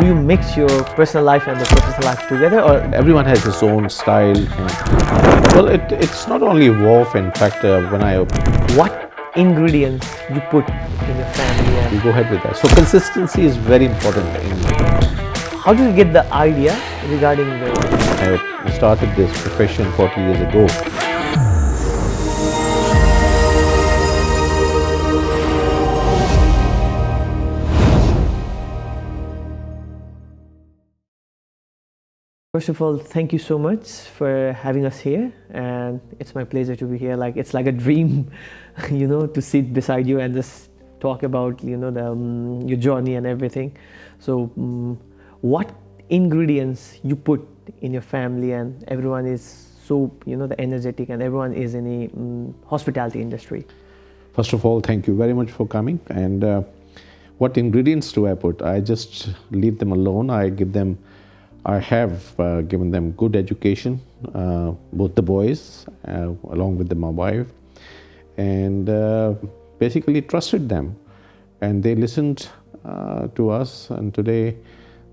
you mix your personal life and the professional life together, or Everyone has his own style. Well, it's not only WOF. In fact, when I what ingredients you put in your family, we and go ahead with that. So consistency is very important. how did you get the idea regarding the I started this profession 40 years ago. First of all, thank you so much for having us here, and it's my pleasure to be here. Like, it's like a dream, to sit beside you and just talk about, your journey and everything. So, what ingredients you put in your family, and everyone is so, the energetic, and everyone is in the hospitality industry. First of all, thank you very much for coming. And what ingredients do I put? I just leave them alone. I have given them good education, both the boys, along with my wife, and basically trusted them. And they listened to us, and today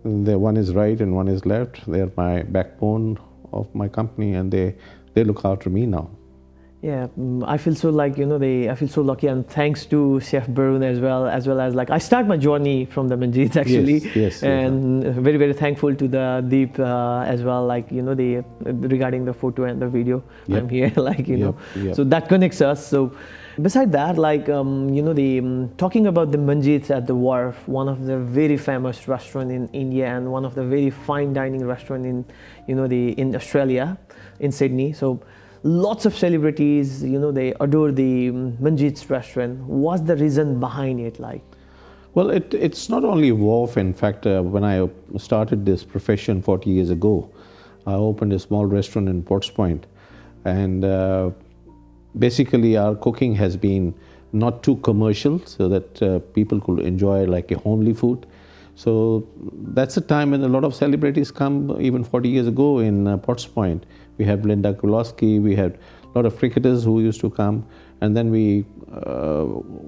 the one is right and one is left. They're my backbone of my company, and they look after me now. Yeah, I feel so I feel so lucky, and thanks to Chef Barun as well as like I start my journey from the Manjit actually. Yes, and very, very thankful to the Deep as well, regarding the photo and the video. Yep. I'm here, Yep. so that connects us. So beside that, talking about the Manjit at the Wharf, one of the very famous restaurant in India and one of the very fine dining restaurant in in Australia, in Sydney. So lots of celebrities, they adore the Manjit's restaurant. What's the reason behind it, like? Well, it's not only WOF. In fact, when I started this profession 40 years ago, I opened a small restaurant in Ports Point. And basically, our cooking has been not too commercial, so that people could enjoy like a homely food. So that's a time when a lot of celebrities come, even 40 years ago in Ports Point. We have Linda Kulowski, we had a lot of cricketers who used to come. And then we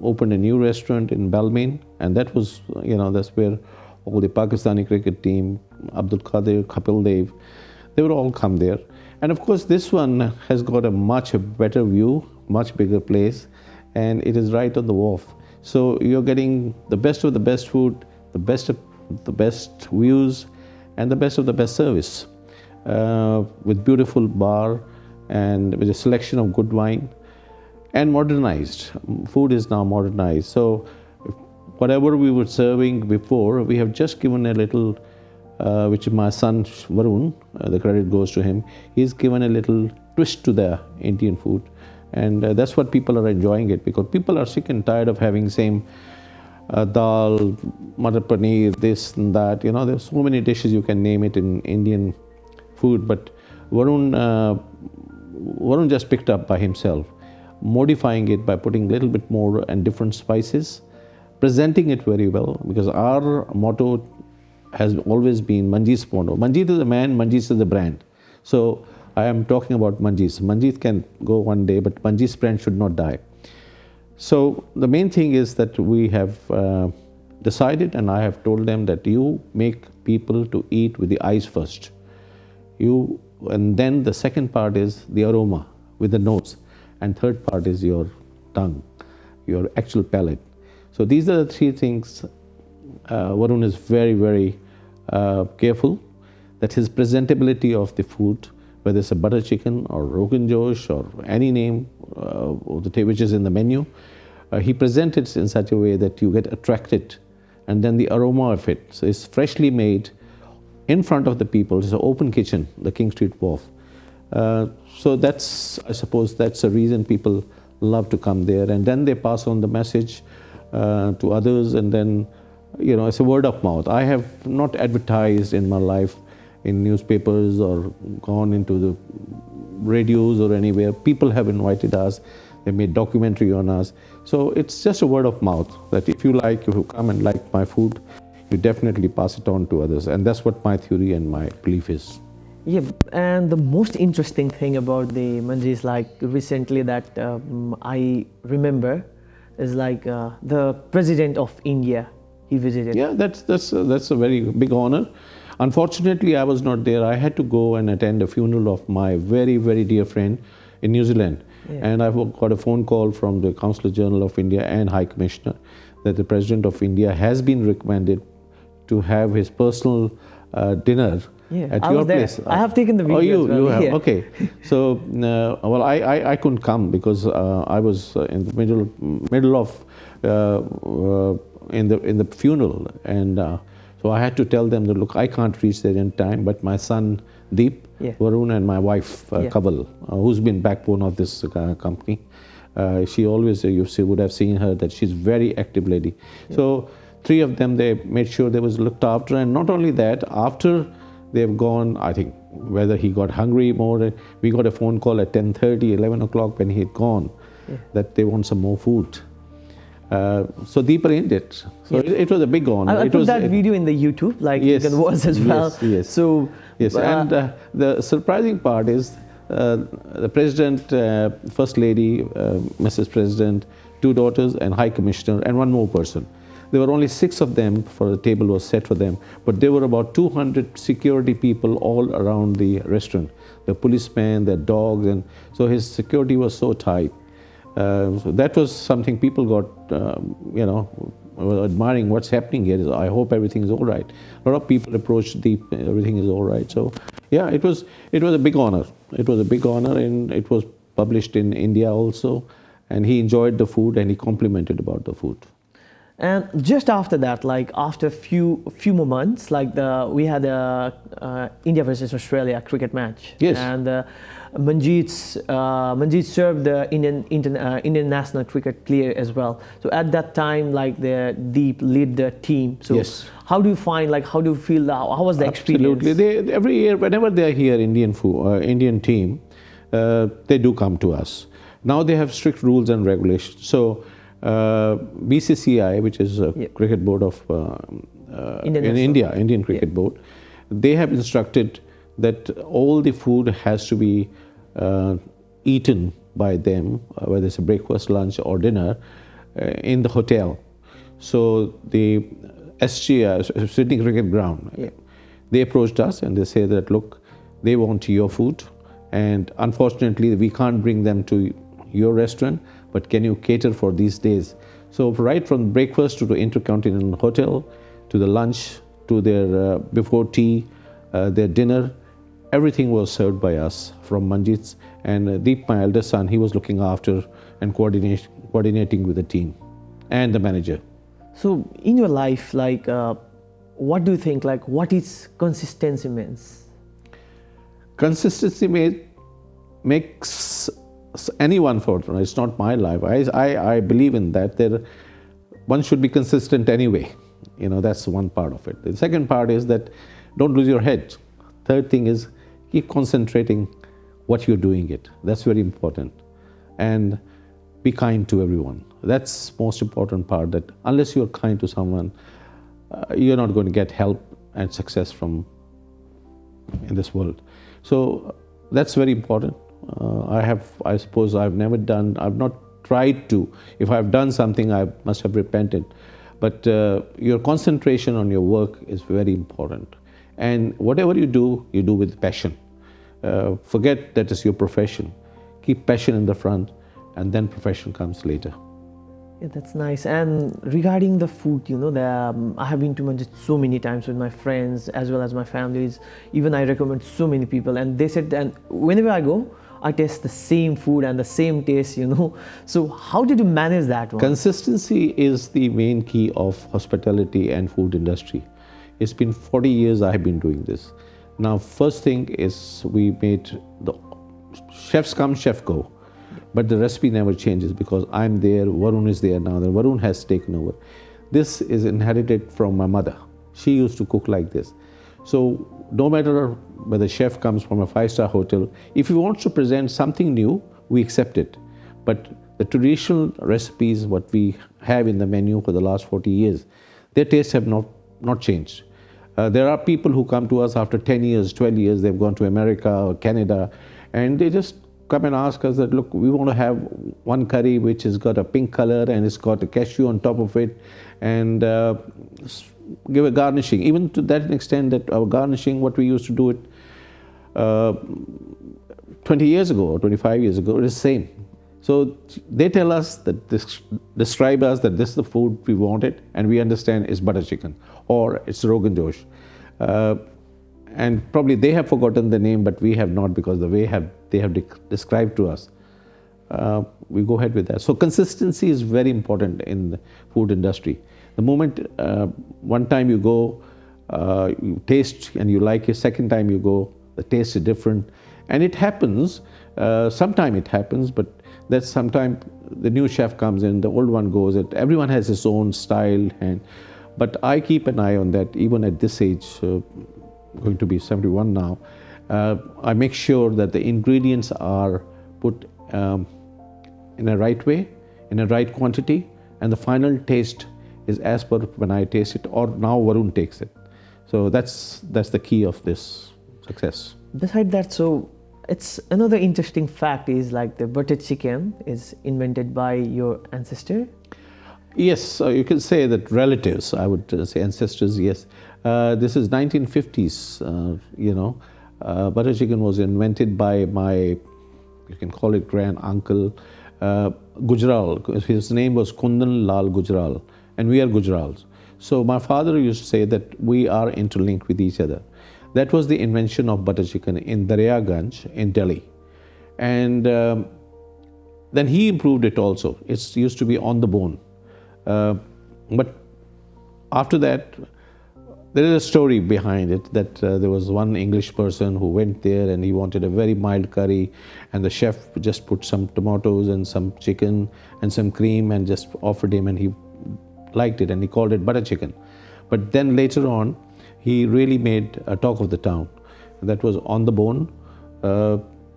opened a new restaurant in Balmain. And that was, that's where all the Pakistani cricket team, Abdul Qadir, Kapil Dev, they would all come there. And of course, this one has got a much better view, much bigger place, and it is right on the wharf. So you're getting the best of the best food, the best of the best views, and the best of the best service, with beautiful bar and with a selection of good wine, and modernized. Food is now modernized. So whatever we were serving before, we have just given a little, which my son Varun, the credit goes to him, he's given a little twist to the Indian food. And that's what people are enjoying it, because people are sick and tired of having same dal, matar paneer, this and that. There's so many dishes you can name it in Indian food, but Varun just picked up by himself, modifying it by putting a little bit more and different spices, presenting it very well, because our motto has always been Manjit's motto. Manjit is a man, Manjit is a brand. So I am talking about Manjit. Manjit can go one day, but Manjit's brand should not die. So the main thing is that we have decided, and I have told them that you make people to eat with the eyes first. And then the second part is the aroma with the nose, and third part is your tongue, your actual palate. So these are the three things. Varun is very, very careful that his presentability of the food, whether it's a butter chicken or Rogan Josh or any name which is in the menu, he presents it in such a way that you get attracted, and then the aroma of it. So it's freshly made in front of the people. It's an open kitchen, the King Street Wharf. So I suppose that's the reason people love to come there. And then they pass on the message to others, and then, it's a word of mouth. I have not advertised in my life in newspapers or gone into the radios or anywhere. People have invited us, they made documentary on us. So it's just a word of mouth, that if you come and like my food, you definitely pass it on to others. And that's what my theory and my belief is. Yeah, and the most interesting thing about the Manjit, recently that I remember, is the President of India he visited. Yeah, that's a very big honor. Unfortunately, I was not there. I had to go and attend a funeral of my very, very dear friend in New Zealand. Yeah. And I got a phone call from the Consul General of India and High Commissioner that the President of India has been recommended to have his personal dinner Yeah, at I your was there. place. I have taken the video. Oh, you, as well. you have? Yeah. Okay. So, well, I couldn't come because I was in the middle of in the funeral, and so I had to tell them that look, I can't reach there in time, but my son Deep, Yeah. Varun, and my wife Yeah. Kaval, who's been backbone of this company. She always, you would have seen her, that she's very active lady. Yeah. So 3 of them, they made sure they was looked after, and not only that, after they've gone, I think whether he got hungry more, we got a phone call at 10:30, 11 o'clock when he had gone, Yeah. that they want some more food. So Deep arranged it. So Yeah. it was a big honor. I It put was that video in the YouTube, like Yes. you can watch as well. Yes, yes. So Yes, and the surprising part is the President, First Lady, Mrs. President, 2 daughters, and High Commissioner, and 1 more person. There were only 6 of them, for the table was set for them, but there were about 200 security people all around the restaurant. The policemen, the dogs, and so his security was so tight. So that was something people got, were admiring what's happening here. I hope everything is all right. A lot of people approached Deep, everything is all right. So yeah, it was a big honor. It was a big honor, and it was published in India also. And he enjoyed the food, and he complimented about the food. And just after that, like after few more months, like we had a India versus Australia cricket match. Yes. And Manjit served the Indian national cricket player as well. So at that time, like the Deep lead the team. So Yes. how do you find, like how do you feel? How was the experience? Absolutely. Every year, whenever they are here, Indian team, they do come to us. Now they have strict rules and regulations. So BCCI, which is a Yeah. cricket board of Indian Cricket Yeah. Board, they have instructed that all the food has to be eaten by them, whether it's a breakfast, lunch, or dinner, in the hotel. So the SGR, Sydney Cricket Ground, Yeah. they approached us and they say that, look, they want your food, and unfortunately we can't bring them to your restaurant, but can you cater for these days? So right from breakfast to the Intercontinental Hotel, to the lunch, to their before tea, their dinner, everything was served by us from Manjit's. And Deep, my eldest son, he was looking after and coordinating with the team and the manager. So in your life, like what do you think, like what is consistency means? Consistency makes anyone fortunate. It's not my life. I believe in that. One should be consistent anyway. That's one part of it. The second part is that don't lose your head. Third thing is keep concentrating what you're doing it. That's very important. And be kind to everyone. That's most important part, that unless you're kind to someone, you're not going to get help and success in this world. So that's very important. I suppose I've not tried to. If I've done something, I must have repented. But your concentration on your work is very important. And whatever you do with passion. Forget that it's your profession. Keep passion in the front, and then profession comes later. Yeah, that's nice. And regarding the food, I have been to Manjit so many times with my friends as well as my families. Even I recommend so many people, and they said, and whenever I go, I taste the same food and the same taste, So how did you manage that one? Consistency is the main key of hospitality and food industry. It's been 40 years I have been doing this. Now, first thing is we made the chefs come, chef go. But the recipe never changes because I'm there, Varun is there now. Varun has taken over. This is inherited from my mother. She used to cook like this. So no matter whether chef comes from a 5-star hotel, if he wants to present something new, we accept it. But the traditional recipes, what we have in the menu for the last 40 years, their tastes have not changed. There are people who come to us after 10 years, 12 years, they've gone to America or Canada, and they just come and ask us that, look, we want to have one curry which has got a pink color and it's got a cashew on top of it, and give a garnishing. Even to that extent that our garnishing, what we used to do it 20 years ago or 25 years ago, it is the same. So they tell us that describe us that this is the food we wanted, and we understand it's butter chicken or it's Rogan Josh. And probably they have forgotten the name, but we have not, because the way they have described to us, we go ahead with that. So consistency is very important in the food industry. The moment one time you go, you taste and you like it, second time you go, the taste is different. And it happens, sometime it happens, but that's sometime the new chef comes in, the old one goes, everyone has his own style. But I keep an eye on that, even at this age, going to be 71 now. I make sure that the ingredients are put in a right way, in a right quantity, and the final taste is as per when I taste it, or now Varun takes it. So that's the key of this success. Besides that, so it's another interesting fact is like the butter chicken is invented by your ancestor. Yes, you can say that relatives, I would say ancestors, yes. This is 1950s, butter chicken was invented by my, you can call it grand uncle, Gujral. His name was Kundan Lal Gujral, and we are Gujrals. So my father used to say that we are interlinked with each other. That was the invention of butter chicken in Daryaganj in Delhi. And then he improved it also. It used to be on the bone. But after that, there is a story behind it that there was one English person who went there and he wanted a very mild curry, and the chef just put some tomatoes and some chicken and some cream and just offered him, and he liked it and he called it butter chicken. But then later on, he really made a talk of the town. That was on the bone.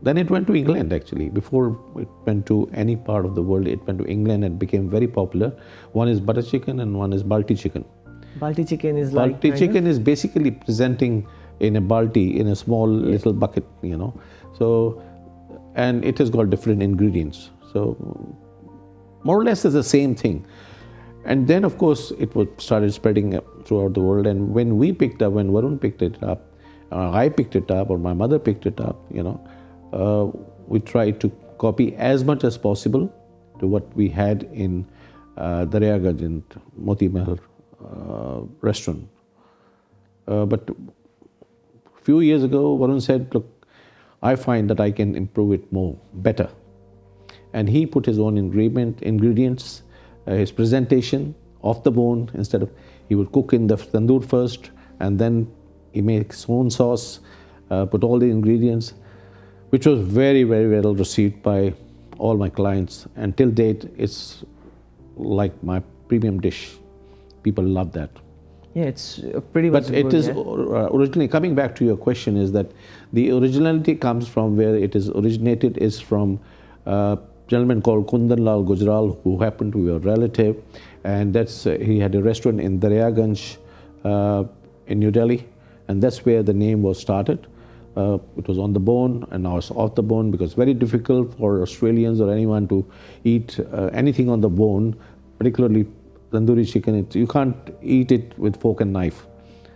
Then it went to England actually. Before it went to any part of the world, it went to England and became very popular. One is butter chicken and one is balti chicken. Balti chicken is like... Balti chicken is basically presenting in a balti, in a small little bucket, So, and it has got different ingredients. So, more or less it's the same thing. And then of course it started spreading throughout the world. And when we picked up, when Varun picked it up, I picked it up, or my mother picked it up, we tried to copy as much as possible to what we had in Daryaganj in Moti Mahal restaurant. But a few years ago, Varun said, look, I find that I can improve it better. And he put his own ingredients, his presentation off the bone. Instead of, he would cook in the tandoor first, and then he makes his own sauce, put all the ingredients, which was very, very well received by all my clients. And till date, it's like my premium dish. People love that. Yeah, it's pretty much But it good, is yeah. originally, coming back to your question, is that the originality comes from where it is originated is from a gentleman called Kundan Lal Gujral, who happened to be a relative. And that's he had a restaurant in Daryaganj in New Delhi. And that's where the name was started. It was on the bone, and now it's off the bone, because it's very difficult for Australians or anyone to eat anything on the bone, particularly tandoori chicken. You can't eat it with fork and knife.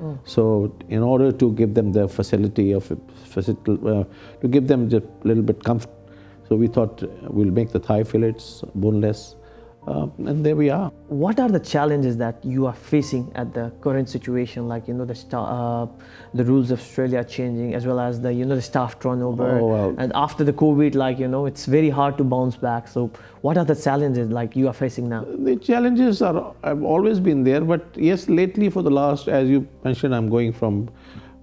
Oh. So in order to give them the facility of to give them just a little bit comfort, so we thought we'll make the thigh fillets boneless, and there we are. What are the challenges that you are facing at the current situation? Like, the rules of Australia are changing, as well as the staff turnover. Oh, well. And after the COVID, it's very hard to bounce back. So what are the challenges you are facing now? The challenges have always been there, but yes, lately for the last, as you mentioned, I'm going from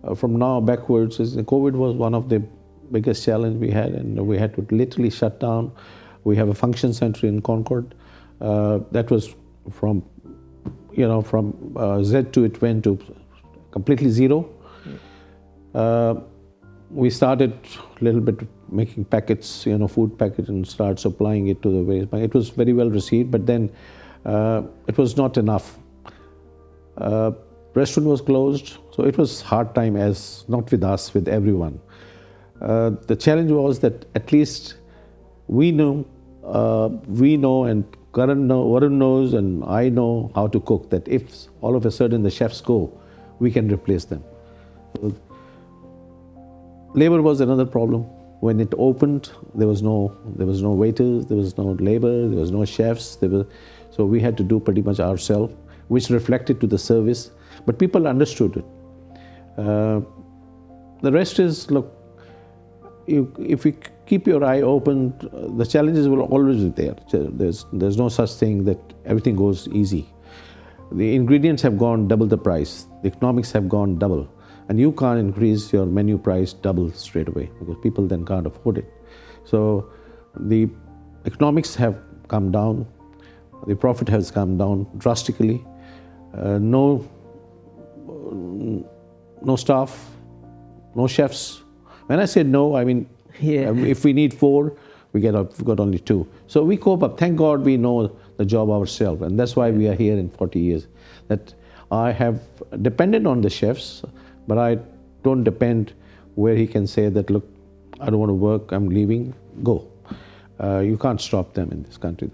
now backwards. COVID was one of the biggest challenge we had, and we had to literally shut down. We have a function center in Concord. That was from Z to it went to completely zero. We started a little bit making packets, food packets, and start supplying it to the various. It was very well received, but then it was not enough. Restaurant was closed, so it was hard time, as not with us, with everyone. The challenge was that at least we know, and Varun knows, and I know how to cook. That if all of a sudden the chefs go, we can replace them. So, labor was another problem. When it opened, there was no waiters, there was no labor, there was no chefs. So we had to do pretty much ourselves, which reflected to the service. But people understood it. The rest is, look, if you keep your eye open, the challenges will always be there. There's no such thing that everything goes easy. The ingredients have gone double the price. The economics have gone double. And you can't increase your menu price double straight away because people then can't afford it. So the economics have come down. The profit has come down drastically. No staff, no chefs. When I say no, I mean, if we need 4, we've got only 2. So we cope up. Thank God we know the job ourselves. And that's why we are here in 40 years. That I have depended on the chefs, but I don't depend where he can say that, look, I don't want to work, I'm leaving, go. You can't stop them in this country.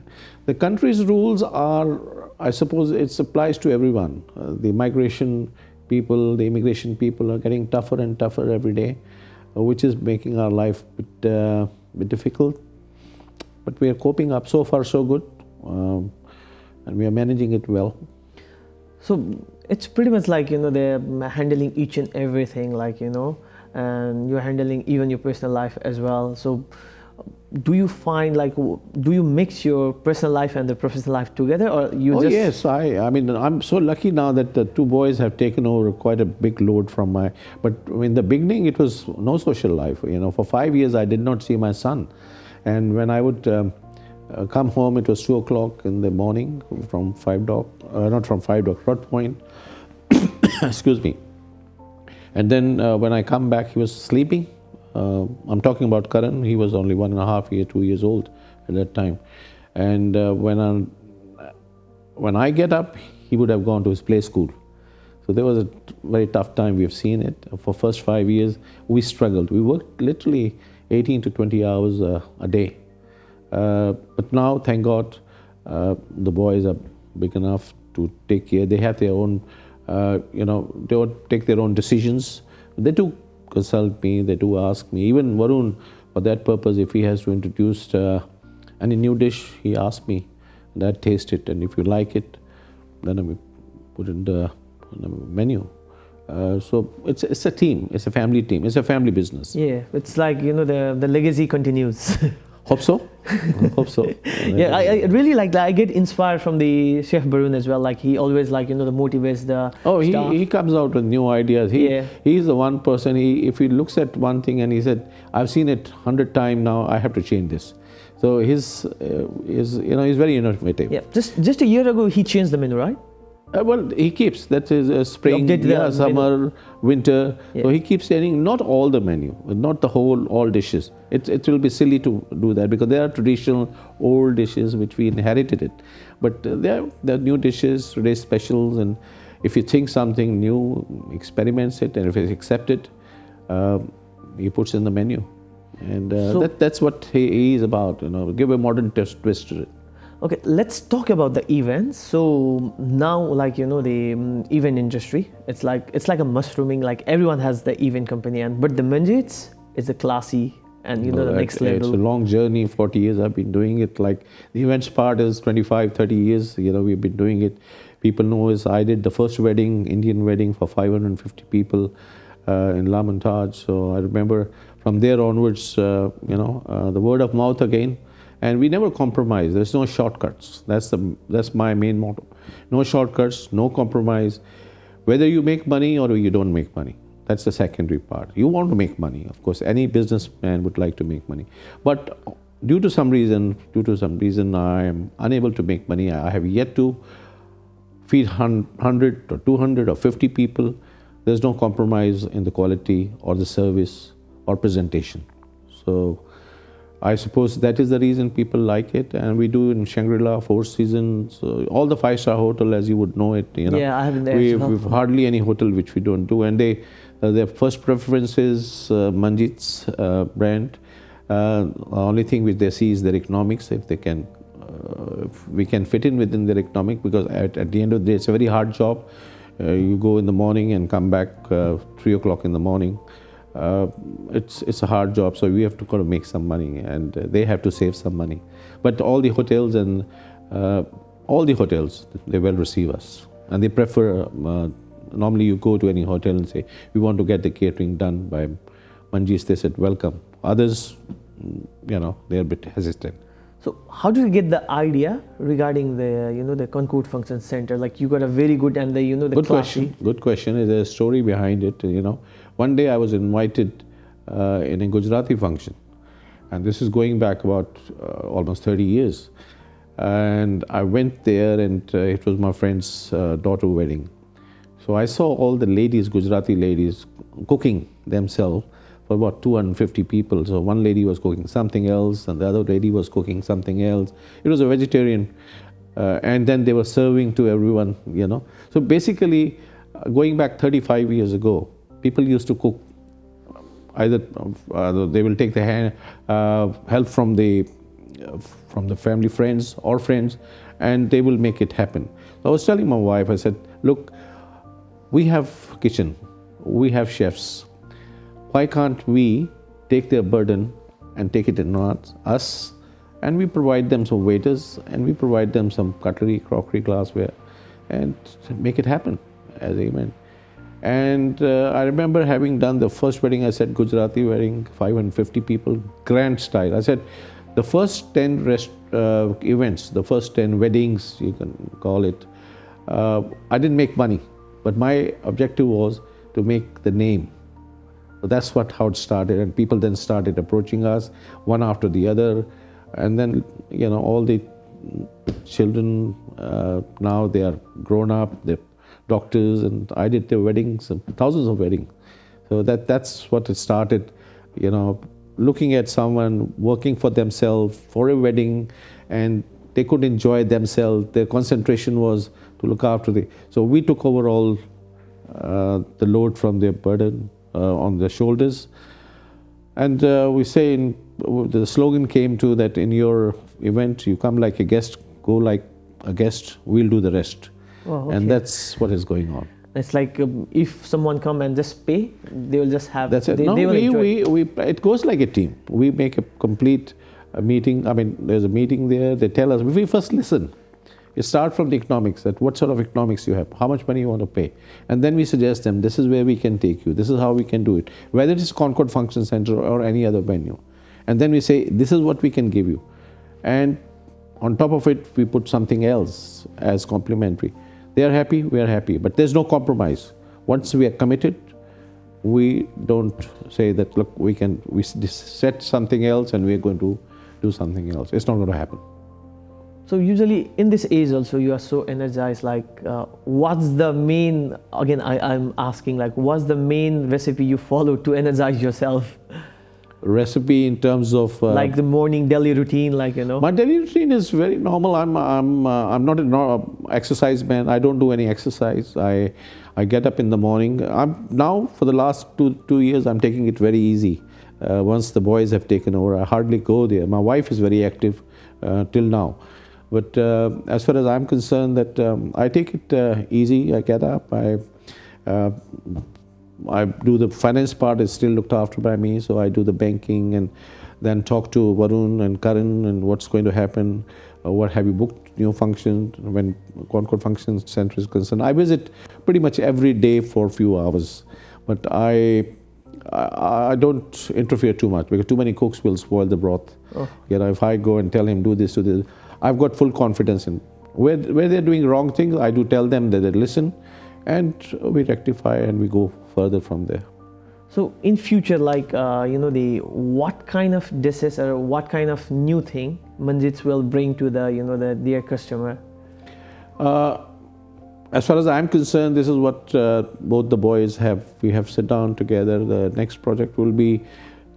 The country's rules are, I suppose it applies to everyone. The migration people, the immigration people are getting tougher and tougher every day, which is making our life a bit difficult. But we are coping up. So far, so good. And we are managing it well. So it's pretty much like, they're handling each and everything, like, and you're handling even your personal life as well. So do you find, like, do you mix your personal life and the professional life together, or you just... Yes, I mean, I'm so lucky now that the 2 boys have taken over quite a big load from my... But in the beginning, it was no social life. For 5 years, I did not see my son. And when I would come home, it was 2 o'clock in the morning from Rod Point. Excuse me. And then when I come back, he was sleeping. I'm talking about Karan. He was only 1.5 2 years old at that time. And when I get up, he would have gone to his play school. So there was a very tough time. We've seen it. For first 5 years, we struggled. We worked literally 18 to 20 hours a day. But now, thank God, the boys are big enough to take care. They have their own, they would take their own decisions. They do consult me, they do ask me. Even Varun, for that purpose, if he has to introduce any new dish, he asks me, and I taste it, and if you like it, then I put it in the menu. So it's a team, it's a family team, it's a family business. Yeah, it's like, the legacy continues. Hope so. Hope so. Yeah, I really like that. I get inspired from the Chef Barun as well. Like, he always, like, motivates the staff. He comes out with new ideas. He's the one person, if he looks at one thing and he said, I've seen it 100 times now, I have to change this. So he's very innovative. Yeah, just a year ago, he changed the menu, right? Well, he keeps, that is spring, summer, winter. Yeah. So he keeps saying not all the menu, not the all dishes. It will be silly to do that because there are traditional old dishes which we inherited it. But there are new dishes, today's specials, and if you think something new, experiments it, and if it's accepted, he puts in the menu. And that's what he is about, give a modern twist to it. Okay, let's talk about the events. So now, like, the event industry, it's like a mushrooming. Like, everyone has the event company, but the Manjits is a classy and the next level. It's a long journey. 40 years I've been doing it. Like, the events part is 25, 30 years. We've been doing it. People know us. I did the first wedding, Indian wedding, for 550 people in Lamontage. So I remember from there onwards, the word of mouth again. And we never compromise. There's no shortcuts. That's my main motto. No shortcuts, no compromise. Whether you make money or you don't make money, that's the secondary part. You want to make money, of course. Any businessman would like to make money. But due to some reason, I am unable to make money. I have yet to feed 100 or 200 or 50 people. There's no compromise in the quality or the service or presentation. So I suppose that is the reason people like it, and we do in Shangri-La, Four Seasons, all the 5-star hotel, as you would know it. Yeah, I haven't there. We've hardly any hotel which we don't do, and their first preference is Manjit's brand, Only thing which they see is their economics, if they can, if we can fit in within their economic, because at the end of the day, it's a very hard job. You go in the morning and come back 3 o'clock in the morning. It's a hard job, so we have to kind of make some money, and they have to save some money. But all the hotels they will receive us, and they prefer. Normally, you go to any hotel and say, "We want to get the catering done by Manjit." They said, "Welcome." Others, they're a bit hesitant. So how did you get the idea regarding the Concord Function Center? Like, you got a very good and the Good classy. question. Good question. There's a story behind it. One day I was invited in a Gujarati function, and this is going back about almost 30 years. And I went there, and it was my friend's daughter wedding. So I saw all the ladies, Gujarati ladies, cooking themselves for about 250 people. So one lady was cooking something else, and the other lady was cooking something else. It was a vegetarian, and then they were serving to everyone. So basically, going back 35 years ago, people used to cook. Either they will take the help from the family, friends, or friends, and they will make it happen. So I was telling my wife, I said, "Look, we have kitchen, we have chefs. Why can't we take their burden and take it in us, and we provide them some waiters, and we provide them some cutlery, crockery, glassware, and make it happen as amen." And I remember having done the first wedding. I said, Gujarati wedding, 550 people, grand style. I said, the first 10 events, the first 10 weddings, you can call it, I didn't make money, but my objective was to make the name. So that's how it started, and people then started approaching us one after the other, and then all the children now they are grown up, they're doctors, and I did their weddings, thousands of weddings. So that's what it started, looking at someone working for themselves for a wedding, and they could enjoy themselves. Their concentration was to look after so we took over all the load from their burden on their shoulders. And we say, the slogan came to that, in your event, you come like a guest, go like a guest, we'll do the rest. Oh, okay. And that's what is going on. It's like, if someone come and just pay, they will just have. That's it. They will enjoy. It goes like a team. We make a complete meeting. I mean, there's a meeting there. They tell us. We first listen. You start from the economics. That what sort of economics you have, how much money you want to pay, and then we suggest them. This is where we can take you. This is how we can do it. Whether it is Concord Function Center or any other venue, and then we say, this is what we can give you, and on top of it, we put something else as complimentary. They are happy, we are happy, but there's no compromise. Once we are committed, we don't say that, look, we set something else and we're going to do something else. It's not going to happen. So usually in this age also, you are so energized, like what's the main, again I'm asking, like what's the main recipe you follow to energize yourself? Recipe in terms of like the morning daily routine, My daily routine is very normal. I'm not an exercise man. I don't do any exercise. I get up in the morning. I'm now, for the last two years, I'm taking it very easy. Once the boys have taken over, I hardly go there. My wife is very active till now, but as far as I'm concerned, that I take it easy. I get up. I do the finance part is still looked after by me, so I do the banking and then talk to Varun and Karan and what's going to happen, what have you booked new functions when Concord Function Center is concerned. I visit pretty much every day for a few hours, but I don't interfere too much because too many cooks will spoil the broth. Oh. If I go and tell him do this, I've got full confidence in where they're doing wrong things. I do tell them that they listen, and we rectify and we go further from there. So in future, like what kind of dishes or what kind of new thing Manjit will bring to the dear customer? As far as I'm concerned, this is what both the boys have. We have sit down together. The next project will be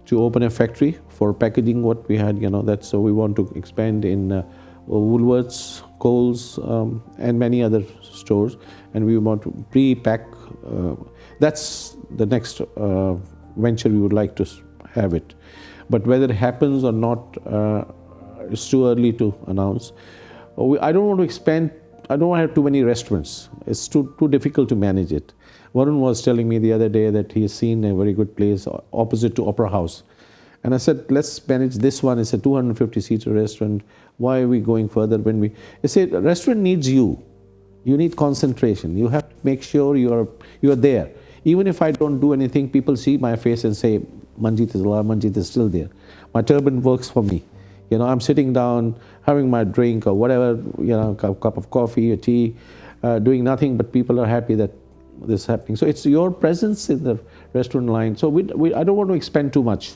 to open a factory for packaging what we had. That's so we want to expand in Woolworths, Coles, and many other stores, and we want to pre-pack. That's the next venture we would like to have it. But whether it happens or not, it's too early to announce. I don't want to expand. I don't want to have too many restaurants. It's too difficult to manage it. Varun was telling me the other day that he's seen a very good place opposite to Opera House. And I said, let's manage this one. It's a 250-seater restaurant. Why are we going further when we... I said, a restaurant needs you. You need concentration. You have to make sure you are there. Even if I don't do anything, people see my face and say, Manjit is alive, Manjit is still there. My turban works for me. You know, I'm sitting down, having my drink or whatever, you know, cup of coffee or tea, doing nothing, but people are happy that this is happening. So it's your presence in the restaurant line. So I don't want to expend too much.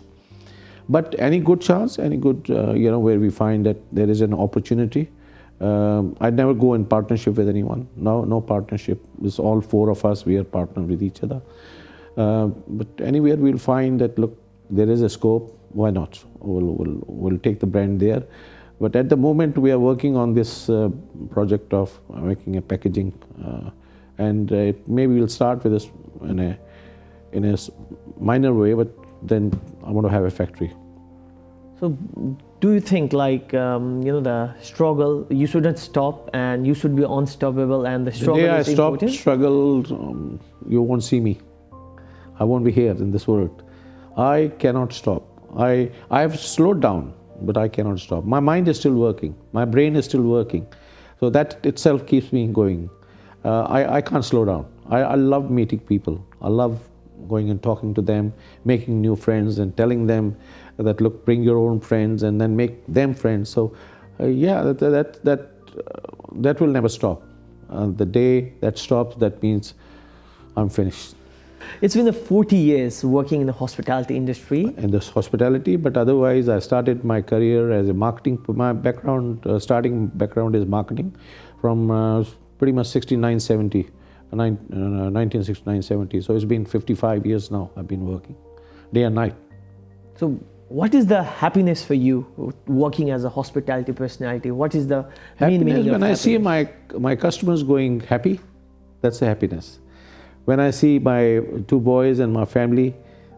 But any good chance, any good, you know, where we find that there is an opportunity, I'd never go in partnership with anyone. No partnership. It's all four of us. We are partnered with each other. But anywhere we'll find that, look, there is a scope. Why not? We'll take the brand there. But at the moment, we are working on this project of making a packaging, and maybe we'll start with this in a minor way. But then I want to have a factory. So do you think, like, you know, the struggle, you shouldn't stop and you should be unstoppable, and the struggle is important? The day I stop struggle, you won't see me. I won't be here in this world. I cannot stop. I have slowed down, but I cannot stop. My mind is still working. My brain is still working. So that itself keeps me going. I can't slow down. I love meeting people. I love going and talking to them, making new friends and telling them that, look, bring your own friends and then make them friends. So yeah, that will never stop. The day that stops, that means I'm finished. It's been 40 years working in the hospitality industry. In this hospitality, but otherwise I started my career as a marketing. My background, starting background is marketing from pretty much 1969-70. So it's been 55 years now I've been working, day and night. So what is the happiness for you working as a hospitality personality? What is the main meaning of when happiness? I see my customers going happy, that's the happiness. When I see my two boys and my family,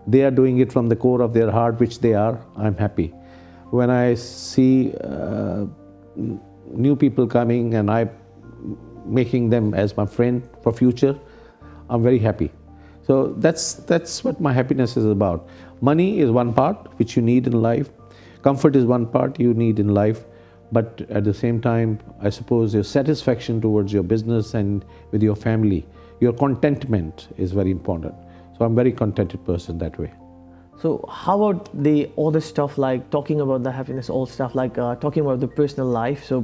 they are doing it from the core of their heart, which they are, I'm happy. When I see new people coming and I making them as my friend for future, I'm very happy. So that's what my happiness is about. Money is one part which you need in life. Comfort is one part you need in life. But at the same time, I suppose your satisfaction towards your business and with your family, your contentment is very important. So I'm a very contented person that way. So how about the other stuff, like talking about the happiness, all stuff, like talking about the personal life? So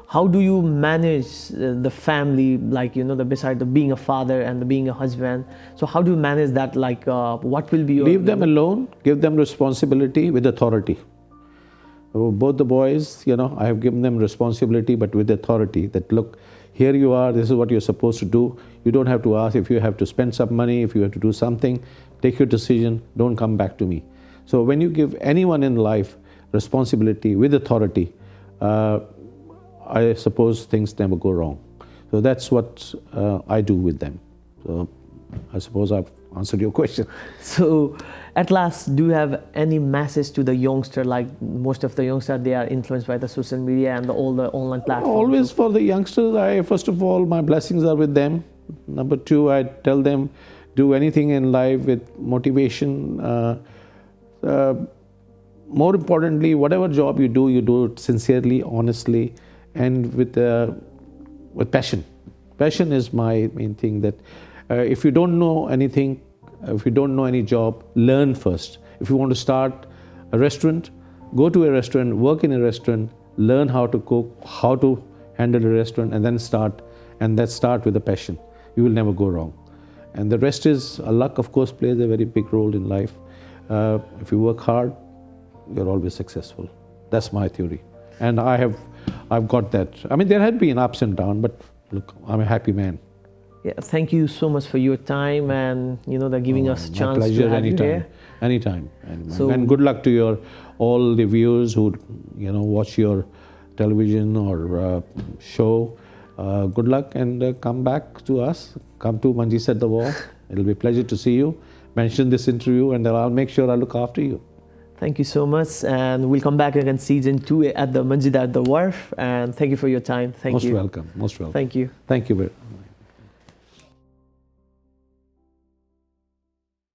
how do you manage the family, like, you know, beside the being a father and the being a husband? So how do you manage that? Like, what will be your... Leave them alone, give them responsibility with authority. Both the boys, you know, I have given them responsibility, but with authority, that, look, here you are, this is what you're supposed to do. You don't have to ask if you have to spend some money, if you have to do something, take your decision, don't come back to me. So when you give anyone in life responsibility with authority, I suppose things never go wrong. So that's what I do with them. So I suppose I've answered your question. So at last, do you have any message to the youngster? Like most of the youngsters, they are influenced by the social media and all the online platforms. Always for the youngsters, first of all, my blessings are with them. Number two, I tell them, do anything in life with motivation. More importantly, whatever job you do it sincerely, honestly, and with passion. Passion is my main thing, that if you don't know anything, if you don't know any job, learn first. If you want to start a restaurant, go to a restaurant, work in a restaurant, learn how to cook, how to handle a restaurant, and then start. And that start with a passion. You will never go wrong. And the rest is, luck, of course, plays a very big role in life. If you work hard, you're always successful. That's my theory. And I've got that. I mean, there have been ups and downs, but look, I'm a happy man. Yeah, thank you so much for your time and, you know, giving us a chance pleasure, to have anytime, you here. Anytime. So, and good luck to all the viewers who, you know, watch your television or show. Good luck, and come back to us. Come to Manjit at the Wall. It'll be a pleasure to see you. Mention this interview, and I'll make sure I look after you. Thank you so much, and we'll come back again season 2 at the Manjit at the Wharf. And thank you for your time. Thank Most you. welcome. Most welcome. Thank you. Thank you very much.